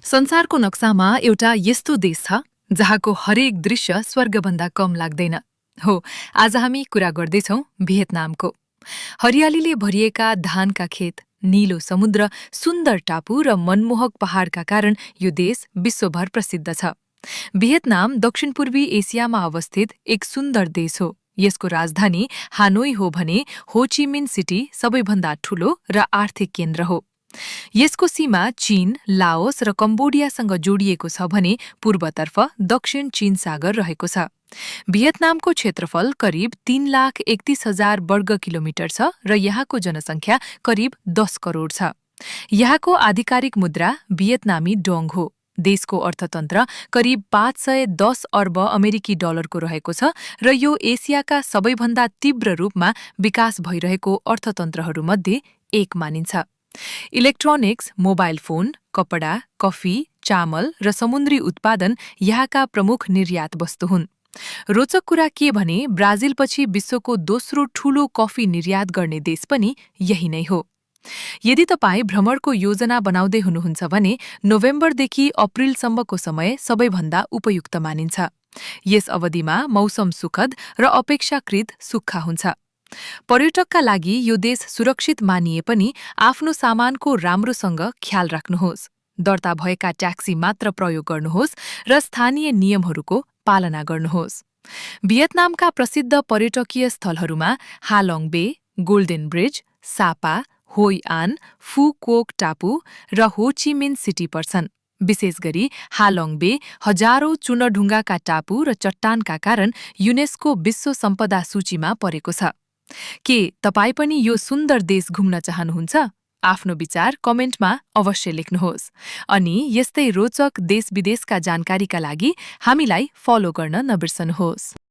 संसारको नक्सामा एउटा यस्तो देश छ जहाँको हरेक दृश्य स्वर्गभन्दा कम लाग्दैन। हो, आज हामी कुरा गर्दैछौं भियतनामको। हरियालीले भरिएका धानका खेत, नीलो समुद्र, सुन्दर टापु र मनमोहक पहाडका कारण यो देश विश्वभर प्रसिद्ध छ। भियतनाम दक्षिणपूर्वी एसियामा अवस्थित एक सुन्दर देश हो। यसको राजधानी हानोई हो भने हो ची मिन सिटी सबैभन्दा ठूलो र आर्थिक केन्द्र हो। यसको सीमा चीन, लाओस र कम्बोडियासँग जोडिएको छ भने पूर्वतर्फ दक्षिण चीन सागर रहेको छ। भियतनामको क्षेत्रफल करिब 3,31,000 वर्ग किलोमिटर छ र यहाँको जनसङ्ख्या करिब 10 करोड छ। यहाँको आधिकारिक मुद्रा भियतनामी डोङ हो। देशको अर्थतन्त्र करिब 510 अर्ब अमेरिकी डलरको रहेको छ र यो एसियाका सबैभन्दा तीव्र रूपमा विकास भइरहेको अर्थतन्त्रहरूमध्ये एक मानिन्छ। इलेक्ट्रोनिक्स, मोबाइल फोन, कपडा, कफी, चामल र समुद्री उत्पादन यहाँका प्रमुख निर्यात वस्तु हुन्। रोचक कुरा के भने ब्राजिलपछि विश्वको दोस्रो ठूलो कफी निर्यात गर्ने देश पनि यही नै हो। यदि तपाईँ भ्रमणको योजना बनाउँदै हुनुहुन्छ भने नोभेम्बरदेखि अप्रिलसम्मको समय सबैभन्दा उपयुक्त मानिन्छ। यस अवधिमा मौसम सुखद र अपेक्षाकृत सुक्खा हुन्छ। पर्यटकका लागि यो देश सुरक्षित मानिए पनि आफ्नो सामानको राम्रोसँग ख्याल राख्नुहोस्। दर्ता भएका ट्याक्सी मात्र प्रयोग गर्नुहोस् र स्थानीय नियमहरूको पालना गर्नुहोस्। भियतनामका प्रसिद्ध पर्यटकीय स्थलहरूमा हालोङ बे, गोल्डेन ब्रिज, सापा, होई आन, फू कोक टापु र हो ची मिन सिटी पर्छन्। विशेष गरी हालोङ बे हजारौं चुनढुङ्गाका टापु र चट्टानका कारण युनेस्को विश्व सम्पदा सूचीमा परेको छ। के तपाईँ पनि यो सुन्दर देश घुम्न चाहनुहुन्छ? आफ्नो विचार कमेन्टमा अवश्य लेख्नुहोस्। अनि यस्तै रोचक देश विदेशका जानकारीका लागि हामीलाई फलो गर्न नबिर्सनुहोस्।